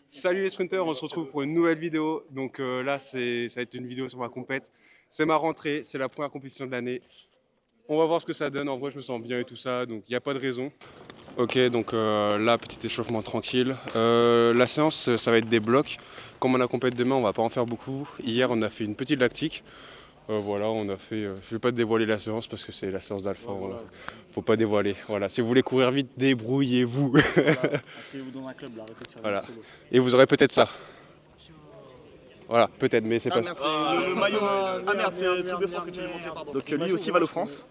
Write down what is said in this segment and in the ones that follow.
Salut les sprinters, on se retrouve pour une nouvelle vidéo. Donc là, ça va être une vidéo sur ma compète. C'est ma rentrée, c'est la première compétition de l'année. On va voir ce que ça donne. En vrai, je me sens bien et tout ça, donc il n'y a pas de raison. Ok, donc là, petit échauffement tranquille. La séance, ça va être des blocs. Comme on a compète demain, on va pas en faire beaucoup. Hier, on a fait une petite lactique. Voilà, on a fait. Je vais pas te dévoiler la séance parce que c'est la séance d'alpha. Voilà. Faut pas dévoiler. Voilà, si vous voulez courir vite, débrouillez-vous. Voilà, inscrivez-vous dans un club là, arrêtez de faire Voilà. des solos. Et vous aurez peut-être ça. Voilà, peut-être, mais c'est Ah pas merde, c'est le maillot. Ah merde, c'est le Tour de France que tu lui montrais, pardon. Donc lui aussi va au France.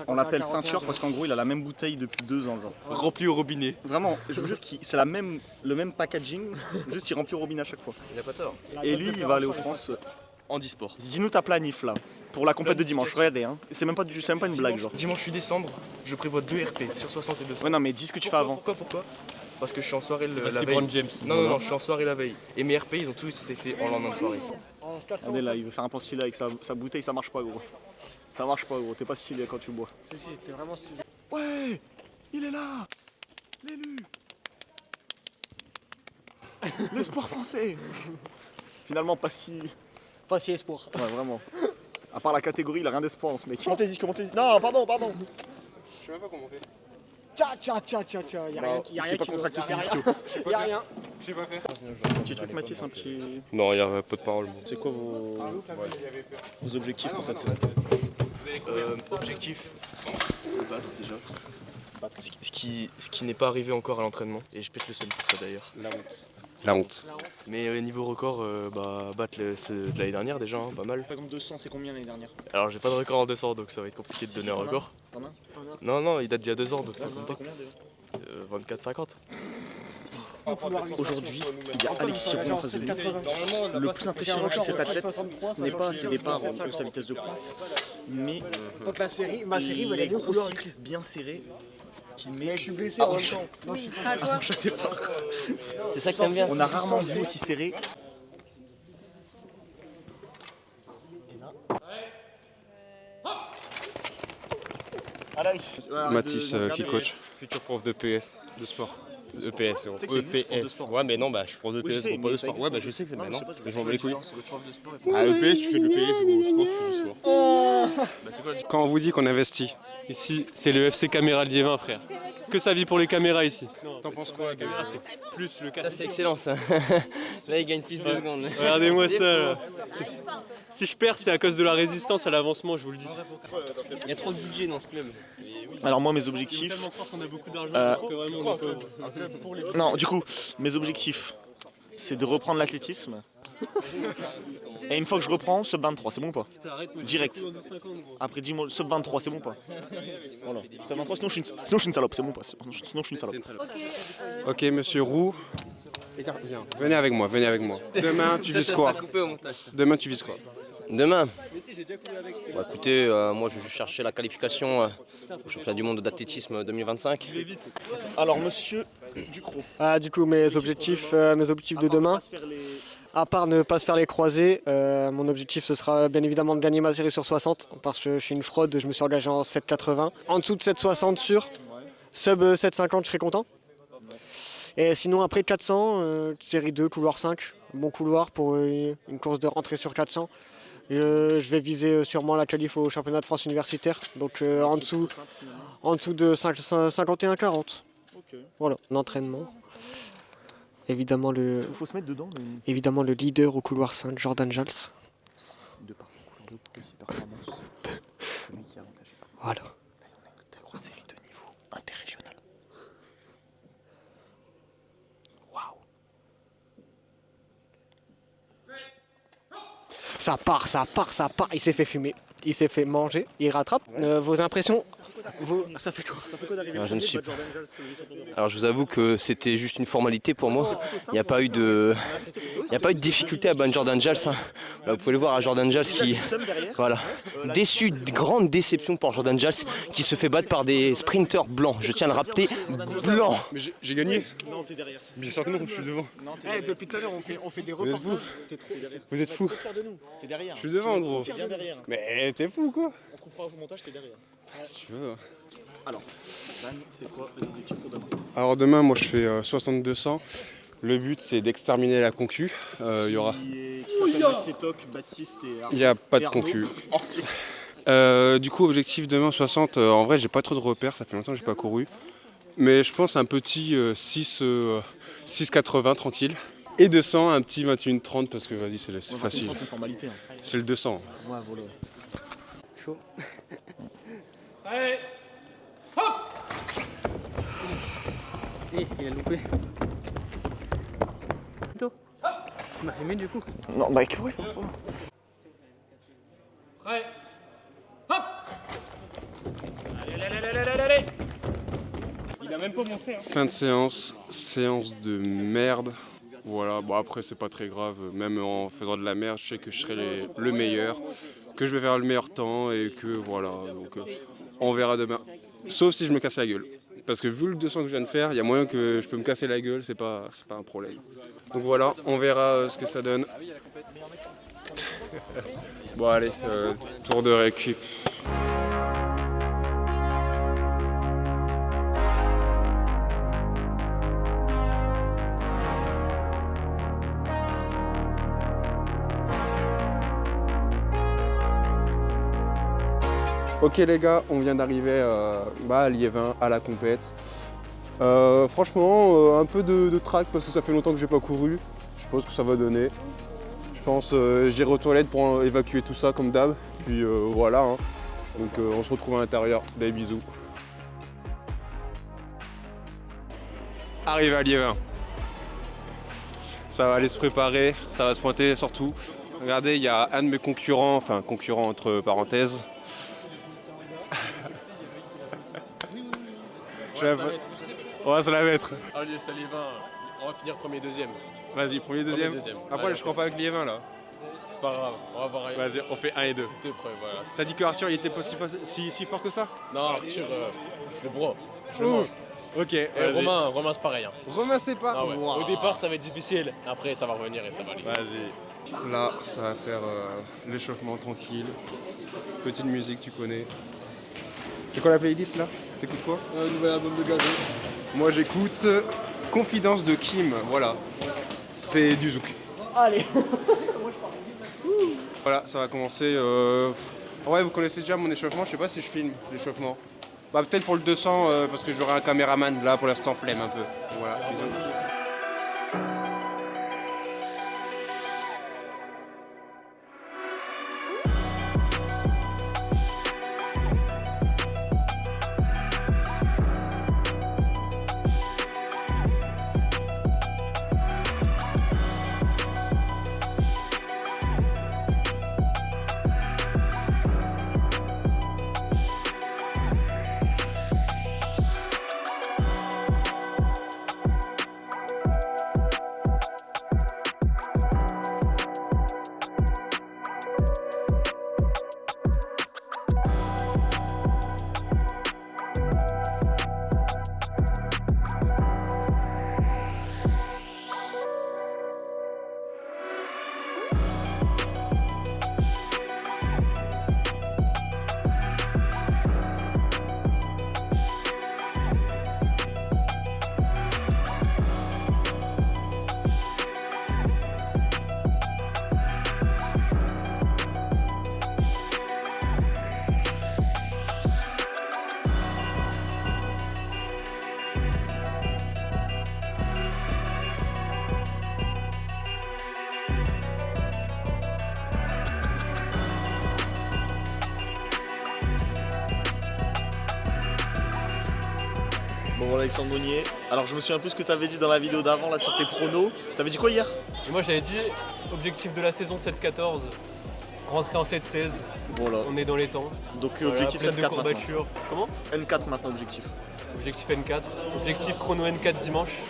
On l'appelle ceinture parce qu'en gros il a la même bouteille depuis 2 ans. Genre. Rempli au robinet. Vraiment, je vous jure que c'est le même packaging, juste il remplit au robinet à chaque fois. Il a pas tort. Et lui il va aller au France. Handisport. Dis-nous ta planif là, pour la compète de dimanche, regardez hein. C'est même pas une blague genre. Dimanche 8 décembre, je prévois 2 RP sur 60 et 200. Ouais non mais dis ce que tu fais avant. Pourquoi Parce que je suis en soirée la veille. LeBron James. Non, je suis en soirée la veille. Et mes RP, ils ont tous été faits en lendemain de soirée. Regardez là, il veut faire un plan stylé avec sa bouteille, ça marche pas gros. Ça marche pas gros, t'es pas stylé quand tu bois. Si, t'es vraiment stylé. Ouais, il est là, l'élu. L'espoir français. Finalement pas si espoir. Ouais, vraiment. À part la catégorie, il a rien d'espoir en ce mec. Commentez-y. Non, pardon. Je sais même pas comment on fait. Tiens, y'a rien, Il sait pas contracter ses ischios. Y'a rien. Je sais pas faire. Un petit truc, Mathis, un petit. Non, il y a peu de parole. C'est quoi vos objectifs pour cette saison? Objectif battre déjà. Ce qui n'est pas arrivé encore à l'entraînement. Et je pète le seum pour ça d'ailleurs. La honte. Mais niveau record, battre ceux de l'année dernière déjà, hein, pas mal. Par exemple, 200, c'est combien l'année dernière? Alors j'ai pas de record en 200 donc ça va être compliqué de donner un record. T'en as? Non, il date d'il y a 2 ans donc ça compte pas. Combien déjà? 24-50. Aujourd'hui, il y a Alexis Roux en face de lui. Le plus impressionnant chez cet athlète, ce n'est pas ses départs ou sa vitesse de pointe, mais Donc ma série va les gagner gros couleur. cyclistes bien serrés qui met Je suis blessé en même temps. avant chaque départ. C'est ça que t'aimes bien. On a rarement vu aussi serré. Mathis qui coach. Futur prof de PS, de sport. EPS, sais que ça existe, prof de EPS. sport. Ouais, mais non, bah, je suis prof de Oui, je PS, sais, prof pas de mais ça sport. existe. Ouais, bah, je sais que c'est Non, maintenant. je sais pas, Mais je m'en bats les couilles. Le EPS, tu fais de l'EPS, ou au sport, tu fais du sport. Quand on vous dit qu'on investit, Ici, c'est le FC Caméra Liévin, frère. Que sa vie pour les caméras ici. t'en penses quoi, Gabriel? Plus le cas. Ça, c'est excellent, ça. Là, il gagne plus de secondes. Regardez-moi ça, là. Si je perds, c'est à cause de la résistance à l'avancement, je vous le dis. Il y a trop de budget dans ce club. Alors moi mes objectifs, Tellement fort qu'on a beaucoup d'argent, Euh, que vraiment on est pauvre. non du coup mes objectifs c'est de reprendre l'athlétisme. Et une fois que je reprends, sub 23, c'est bon ou pas? Direct. Après 10 mois, sub 23, c'est bon ou pas? Voilà. Sub 23, sinon je suis une salope, c'est bon ou pas? Sinon je suis une salope. Ok, monsieur Roux. Viens, venez avec moi. Demain, tu vises quoi? Demain, tu vises quoi? Demain. Bah, écoutez, moi je vais chercher la qualification au championnat du monde d'athlétisme 2025. Alors monsieur Ducrot. Du coup, mes objectifs de demain, à part ne pas se faire les croisés, mon objectif ce sera bien évidemment de gagner ma série sur 60 parce que je suis une fraude, je me suis engagé en 7,80. En dessous de 7,60 sûr, sub 7,50 je serai content. Et sinon après 400, série 2, couloir 5, bon couloir pour une course de rentrée sur 400. Et, je vais viser sûrement la qualif au championnat de France universitaire, donc en dessous de 51-40. Voilà, l'entraînement. Évidemment Faut se mettre dedans. évidemment le leader au couloir 5, Jordan Jals. De par sa couleur de peau, ses performances, c'est lui qui est avantagé. Voilà. Ta grosse série de niveau interrégional. Ça part. Il s'est fait fumer. Il s'est fait manger. Il rattrape. Vos impressions Ça fait quoi d'arriver Alors, je ne suis pas. Alors je vous avoue que c'était juste une formalité pour moi. Il n'y a pas eu de difficulté à battre Jordan Jals. Hein. Là, vous pouvez le voir à Jordan Jals qui, voilà, déçu, grande déception pour Jordan Jals qui se fait battre par des sprinters blancs. Je tiens à le rappeler, blancs. Mais j'ai gagné. Non, t'es derrière. Bien sûr que non, je suis devant. Non, t'es derrière. depuis tout à l'heure, on fait des Vous êtes fous? T'es trop derrière. Vous êtes fous? Fier de nous. T'es derrière. Je suis devant, gros. T'es bien derrière. Mais t'es fou, quoi? On coupera au montage, t'es derrière. Si tu veux. Alors, Dan, c'est quoi les objectifs pour demain? Alors demain, moi je fais 6200. Le but, c'est d'exterminer la concu. Il y aura... Qui s'appelle Max et Toc, Baptiste et Arnaud. Il n'y a pas de Arnaud. concu. Du coup, objectif demain 60. En vrai, j'ai pas trop de repères. Ça fait longtemps que j'ai pas couru. Mais je pense un petit 6,80 tranquille. Et 200, un petit 21,30 parce que vas-y, c'est facile. C'est une formalité. Hein. C'est le 200. Ouais, voilà. Chaud. Allez, hop. Il a loupé. Tu m'as fait mieux du coup. Non, bah ouais. Prêt. Hop. Allez. Il a même pas montré. Hein. Fin de séance de merde. Voilà, bon après c'est pas très grave, même en faisant de la merde, je sais que je serai le meilleur, que je vais faire le meilleur temps et que voilà, donc on verra demain. Sauf si je me casse la gueule. Parce que vu le 200 que je viens de faire, il y a moyen que je peux me casser la gueule, c'est pas un problème. Donc voilà, on verra ce que ça donne. Bon allez, tour de récup. Ok les gars, on vient d'arriver à Liévin, à la compète. Franchement, un peu de trac parce que ça fait longtemps que j'ai pas couru. Je pense que ça va donner. Je pense j'irai aux toilettes pour évacuer tout ça comme d'hab. Puis voilà, hein. Donc on se retrouve à l'intérieur. Des bisous. Arrivé à Liévin. Ça va aller se préparer, ça va se pointer surtout. Regardez, il y a un de mes concurrents, enfin concurrent entre parenthèses. On va se la mettre. Allez, salut Liévin, on va finir premier, deuxième. Vas-y, premier, deuxième. Après, Allez, je crois pas avec Liévin là. C'est pas grave, on va voir. Vas-y, on fait 1 et 2. Deux preuves, voilà. T'as dit que Arthur il était pas si fort que ça? Non, Arthur, je le bro. Je le Ouh. mange. Ok. Et Romain c'est pareil. Hein. Romain c'est pas. Ah ouais. Wow. Au départ, ça va être difficile. Après, ça va revenir et ça va aller. Vas-y. Là, ça va faire l'échauffement tranquille. Petite musique, tu connais. C'est quoi la playlist là? T'écoutes quoi? Nouvel album de Gazon. Moi j'écoute Confidence de Kim, voilà. C'est du zouk. Allez. Voilà, ça va commencer. Ouais, vous connaissez déjà mon échauffement, je sais pas si je filme l'échauffement. Bah peut-être pour le 200 parce que j'aurai un caméraman là pour l'instant flemme un peu. Voilà, bisous. Bon, Alexandre Monnier. Alors, je me souviens plus ce que tu avais dit dans la vidéo d'avant, là, sur tes pronos. T'avais dit quoi hier? Et moi, j'avais dit objectif de la saison 7-14, rentrer en 7-16. Voilà. On est dans les temps. Donc, Voilà, objectif pleine de 7-4 maintenant. courbatures. Comment? N4 maintenant, objectif. Objectif N4. Objectif chrono N4 dimanche.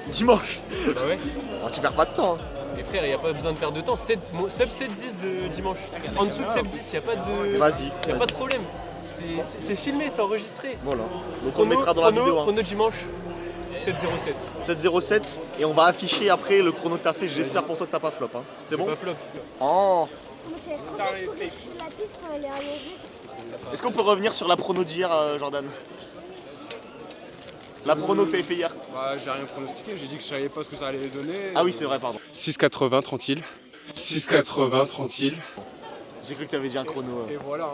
Dimanche. Bah ouais. Alors, tu perds pas de temps. Hein. Et frère, il n'y a pas besoin de perdre de temps. Sub 7-10 de dimanche. En dessous de sub 10, il n'y a pas de. Vas-y. Il a pas de problème. C'est filmé, c'est enregistré. Voilà. Donc, on mettra dans la vidéo. Hein. Chrono dimanche 7-07. 7-07. Et on va afficher après le chrono que t'as fait. J'espère pour toi que t'as pas flop. Hein. C'est bon? Pas flop. Oh. La piste quand elle est allongée. Est-ce qu'on peut revenir sur la prono d'hier, Jordan? La prono que t'avais fait hier. Bah, j'ai rien pronostiqué, j'ai dit que je savais pas ce que ça allait donner. Ah oui, c'est vrai, pardon. 6,80 tranquille. 6,80 tranquille. J'ai cru que t'avais dit un chrono. Et voilà.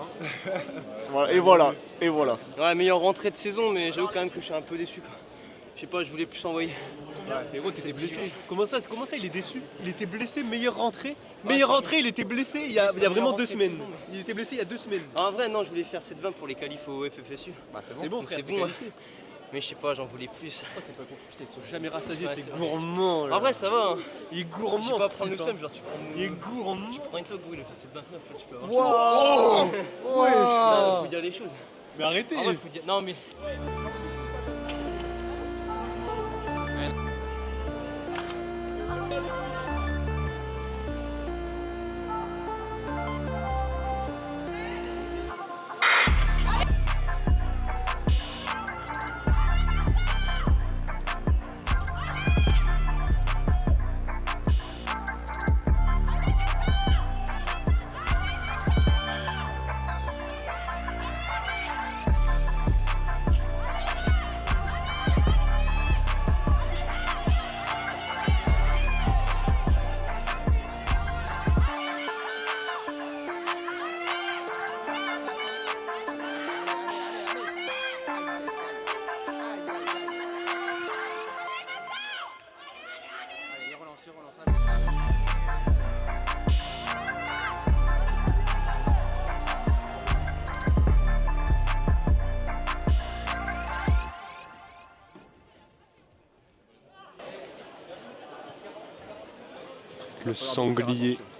Voilà, et voilà, et voilà. Ouais, meilleure rentrée de saison, mais j'avoue quand même que je suis un peu déçu. Quoi. Je sais pas, je voulais plus envoyer. Mais gros, t'étais blessé. Comment ça, il est déçu? Il était blessé, meilleure rentrée. Meilleure rentrée, il était blessé il y a vraiment 2 semaines. Il était blessé il y a 2 semaines. En vrai, non, je voulais faire 7,20 pour les qualifs au FFSU. Bah c'est bon, frère, c'est t'es bon. qualifié. Mais je sais pas, j'en voulais plus. Pourquoi t'es pas content? Putain, ils sont jamais rassasiés, Ouais, c'est c'est vrai. gourmand là. En vrai, ça va. Hein. Il est gourmand. Je sais pas ce prendre le type, seum, hein. genre tu prends. Il est gourmand. Tu prends une top, il a fait 7,29 là, tu peux avoir. Wow. Non, faut dire les choses. Mais arrêtez. En vrai, faut dire. Non, mais.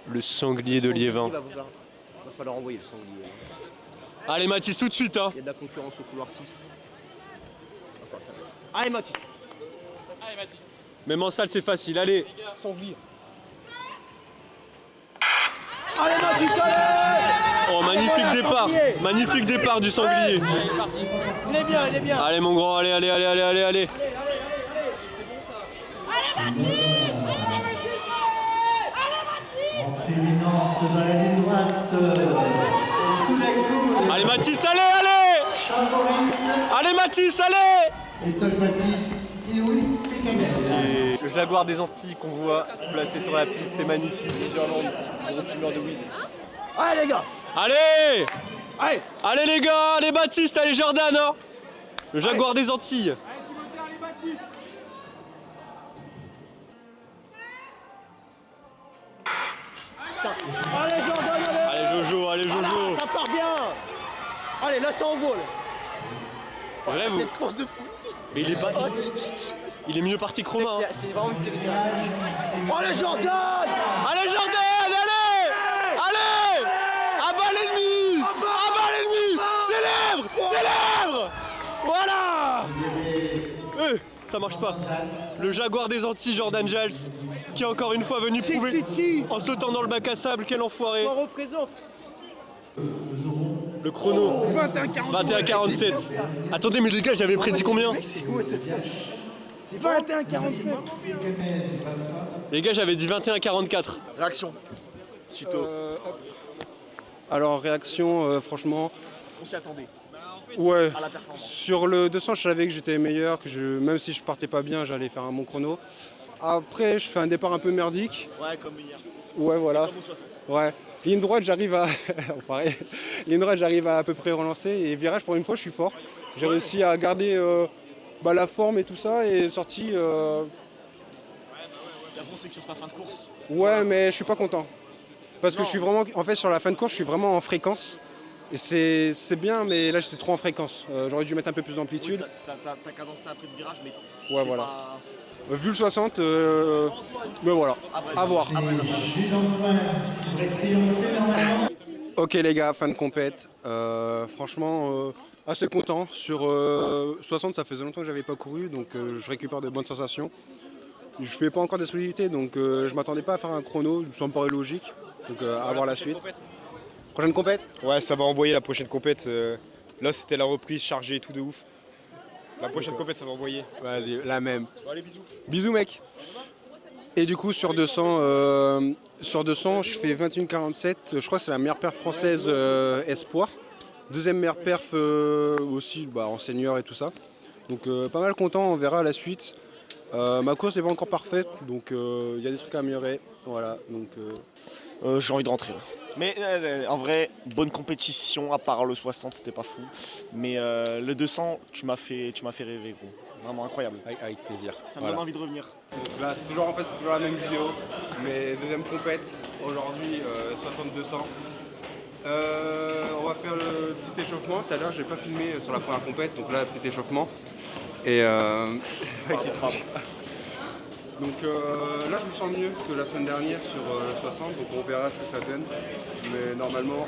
Le sanglier de Liévin. Va falloir envoyer le sanglier. Allez Mathis, tout de suite hein. Il y a de la concurrence au couloir 6. Allez Mathis. Même en salle c'est facile, allez. Sanglier. Oh magnifique départ du sanglier. Il est bien, il est bien. Allez mon grand, allez. Allez Mathis, allez. Allez Mathis, allez. Le jaguar des Antilles qu'on voit se placer sur la piste, c'est magnifique. Gros fumeur de weed. Allez les gars. Allez. Allez les gars, allez Baptiste, allez Jordan hein. Le jaguar des Antilles. Allez Jojo. Ça part bien. Allez, là ça envole. Vrai, vous... Cette course de fou. Mais il est pas... Il est mieux parti que Romain. Hein. C'est vraiment une série de Oh les Jordan. Allez Jordan, allez. Abat l'ennemi. Célèbre. Voilà. Ça marche pas. Le jaguar des Antilles, Jordan Giles, qui est encore une fois venu prouver en sautant dans le bac à sable, quel enfoiré. On représente. Le chrono, 21,47. Attendez, mais les gars, j'avais prédit combien? 21,47. Les gars, j'avais dit 21,44. Réaction. Suite au. Alors, réaction, franchement, On s'y attendait. ouais. À la performance. Sur le 200, je savais que j'étais meilleur, même si je partais pas bien, j'allais faire un bon chrono. Après, je fais un départ un peu merdique. Ouais, comme hier. Ouais, voilà. Comme au 60. Ouais. Ligne droite, j'arrive à. Pareil. Ligne droite, j'arrive à peu près relancer. Et virage, pour une fois, je suis fort. J'ai réussi à garder la forme et tout ça. Et sorti. Et après, c'est que sur ta fin de course. Ouais, mais je suis pas content. Parce que Non. je suis vraiment. En fait, sur la fin de course, je suis vraiment en fréquence. Et c'est bien, mais là, j'étais trop en fréquence. J'aurais dû mettre un peu plus d'amplitude. Oui, t'as cadencé après le virage, mais. Ouais, c'est voilà. pas- Vu le 60, mais voilà. À voir. Ok les gars, fin de compète. Franchement, assez content. Sur 60, ça faisait longtemps que j'avais pas couru, donc je récupère de bonnes sensations. Je fais pas encore d'explosivité, donc je m'attendais pas à faire un chrono, ça me paraît logique. Donc à voir la suite. Prochaine compète? Ouais, ça va envoyer la prochaine compète. Là, c'était la reprise chargée, tout de ouf. La prochaine compète, ça va envoyer. Vas-y, la même. Bon, allez, bisous. Bisous mec. Et du coup sur 200, je fais 21,47. Je crois que c'est la meilleure perf française espoir. Deuxième meilleure perf aussi en senior et tout ça. Donc pas mal content, on verra à la suite. Ma course n'est pas encore parfaite, donc il y a des trucs à améliorer. Voilà, donc J'ai envie de rentrer là. Mais en vrai, bonne compétition, à part le 60, c'était pas fou. Mais le 200, tu m'as fait rêver, gros. Vraiment incroyable. avec plaisir. Ça me donne envie de revenir. Donc là, c'est toujours la même vidéo, mais deuxième compète, aujourd'hui 60-200. On va faire le petit échauffement. Tout à l'heure, je n'ai pas filmé sur la première compète, donc là, petit échauffement. Et qui tranche. Donc là, je me sens mieux que la semaine dernière sur le 60, donc on verra ce que ça donne. Mais normalement,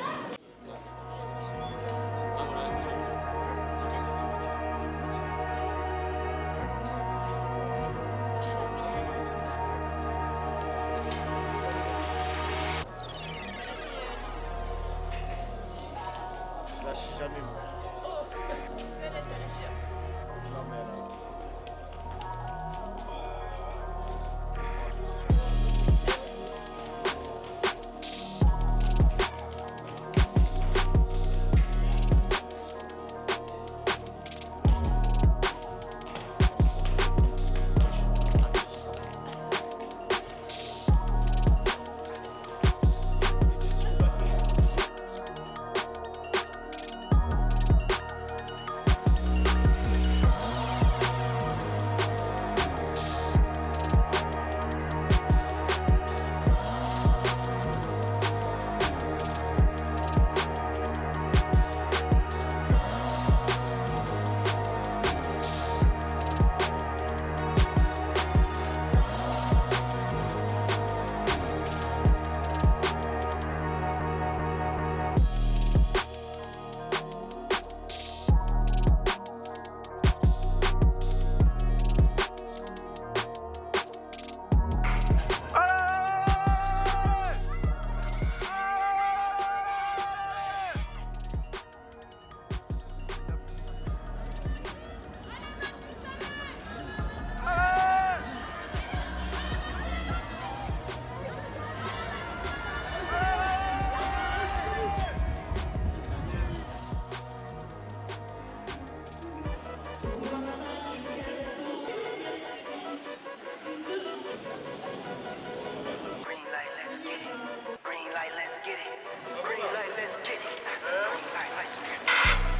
Je lâche jamais, moi.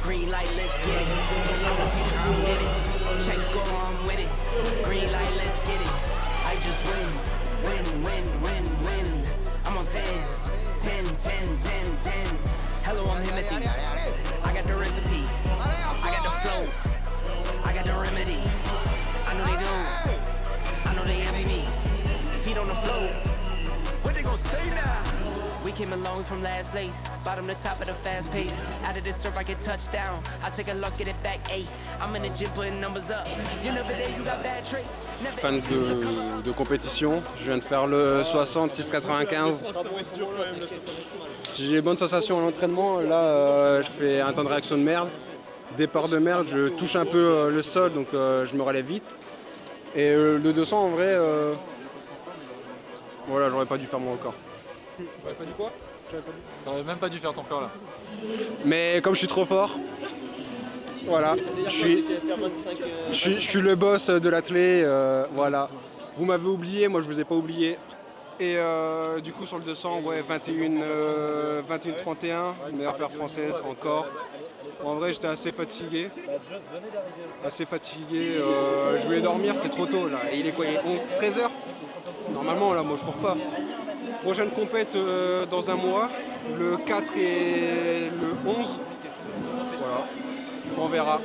Green light, let's get it. I'm the future, I'm with it. Check score, I'm with it. Green light, let's get it. I just win, win, win, win, win. I'm on 10, 10, 10, 10, 10. Hello, I'm Timothy. I got the recipe. I got the flow. I got the remedy. I know they do. I know they envy me. Feet on the floor. What they gonna say now? We came along from last place, bottom to top of the fast pace. Out of this surf, I get touchdown. I take a loss, get it back 8. I'm in the gym putting numbers up. You never there, you got bad traits. fan de compétition. Je viens de faire le 60, 6,95. J'ai des bonnes sensations à l'entraînement. Là, je fais un temps de réaction de merde. Départ de merde, je touche un peu le sol, donc je me relève vite. Et le 200, en vrai, voilà, j'aurais pas dû faire mon record. T'aurais pas dit quoi? T'aurais même pas dû faire ton corps là. Mais comme je suis trop fort, voilà, je suis le boss de l'athlé, voilà. Vous m'avez oublié, moi je vous ai pas oublié. Et du coup sur le 200, ouais, 21-31, meilleure paire française encore. En vrai j'étais assez fatigué. Je voulais dormir, c'est trop tôt là. Et il est quoi? Il est 13h? Normalement là, moi je cours pas. Prochaine compète dans un mois, le 4 et le 11. Voilà, on verra.